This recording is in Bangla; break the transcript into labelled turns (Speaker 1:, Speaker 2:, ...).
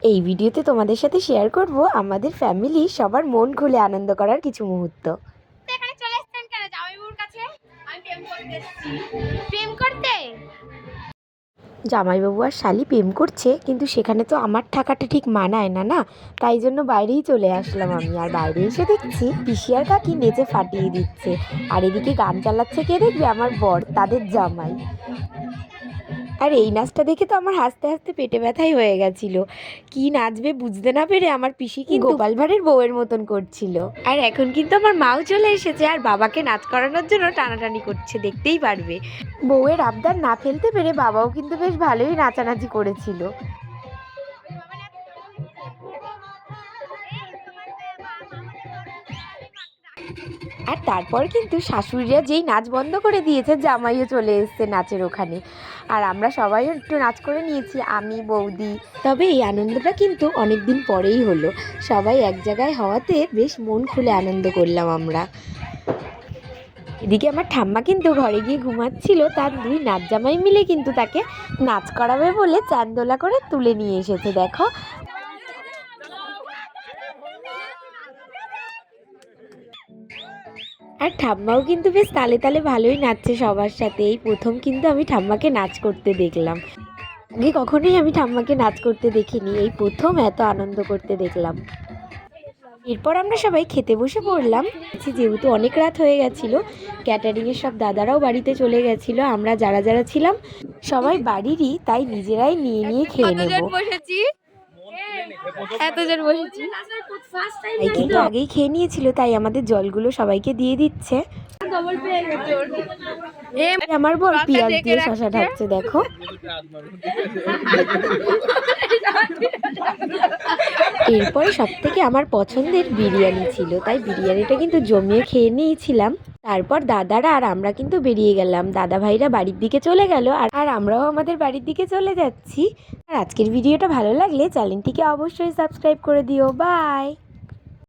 Speaker 1: এই ভিডিওতে তোমাদের সাথে শেয়ার করব আমাদের ফ্যামিলি সবার মন খুলে আনন্দ করার কিছু মুহূর্ত।
Speaker 2: এখানে চলে এসেছেন কেন? জামাইবাবুর কাছে আমি প্রেম করতে এসেছি। প্রেম করতে?
Speaker 1: জামাইবাবু আর শালি প্রেম করছে, কিন্তু সেখানে তো আমার থাকাটা ঠিক মানায় না না, তাই জন্য বাইরেই চলে আসলাম আমি। আর বাইরে এসে দেখছি পিসি আর কাকি নেচে ফাটিয়ে দিচ্ছে, আর এদিকে গান চালাচ্ছে কে দেখবে? আমার বর, তাদের জামাই। আর এই নাচটা দেখে তো আমার হাসতে হাসতে পেটে ব্যথাই হয়ে গেছিল। কি নাচবে বুঝতে না পেরে আমার পিসি কি গোপাল ভাঁড়ের বউয়ের মতন করছিল। আর এখন কিন্তু আমার মাও চলে এসেছে আর বাবাকে নাচ করানোর জন্য টানাটানি করছে, দেখতেই পারবে। বউয়ের আবদার না ফেলতে পেরে বাবাও কিন্তু বেশ ভালোই নাচানাচি করেছিল। আর তারপর কিন্তু শাশুড়িরা যেই নাচ বন্ধ করে দিয়েছে, জামাইও চলে এসেছে নাচের ওখানে। আর আমরা সবাই একটু নাচ করে নিয়েছি, আমি, বৌদি। তবে এই আনন্দটা কিন্তু অনেক দিন পরেই হলো। সবাই এক জায়গায় হওয়াতে বেশ মন খুলে আনন্দ করলাম আমরা। এদিকে আমার ঠাম্মা কিন্তু ঘরে গিয়ে ঘুমাচ্ছিল, তার দুই নাচ জামাই মিলে কিন্তু তাকে নাচ করাবে বলে চান্দোলা করে তুলে নিয়ে এসেছে, দেখো। আর ঠাম্মাও কিন্তু বেশ তালে তালে ভালোই নাচছে সবার সাথে। এই প্রথম কিন্তু আমি ঠাম্মাকে নাচ করতে দেখলাম। আগে কখনোই আমি ঠাম্মাকে নাচ করতে দেখিনি, এই প্রথম এত আনন্দ করতে দেখলাম। এরপর আমরা সবাই খেতে বসে পড়লাম। যেহেতু অনেক রাত হয়ে গেছিল, ক্যাটারিংয়ের সব দাদারাও বাড়িতে চলে গেছিলো, আমরা যারা যারা ছিলাম সবাই বাড়িরই, তাই নিজেরাই নিয়ে নিয়ে খেয়ে নেব।
Speaker 2: এতজন বসেছি।
Speaker 1: কিন্তু আগেই খেয়ে নিয়েছিল, তাই আমাদের জলগুলো সবাইকে দিয়ে দিচ্ছে। আমার বর পেঁয়াজ দিয়ে শশা ঢাকছে, দেখো। এরপরে সব থেকে আমার পছন্দের বিরিয়ানি ছিল, তাই বিরিয়ানিটা কিন্তু জমিয়ে খেয়ে নিয়েছিলাম। তারপর দাদারা আর আমরা কিন্তু বেরিয়ে গেলাম, দাদা ভাইরা বাড়ির দিকে চলে গেল, আর আমরাও আমাদের বাড়ির দিকে চলে যাচ্ছি। আর আজকের ভিডিওটা ভালো লাগলে চ্যানেলটিকে অবশ্যই সাবস্ক্রাইব করে দিও। বাই।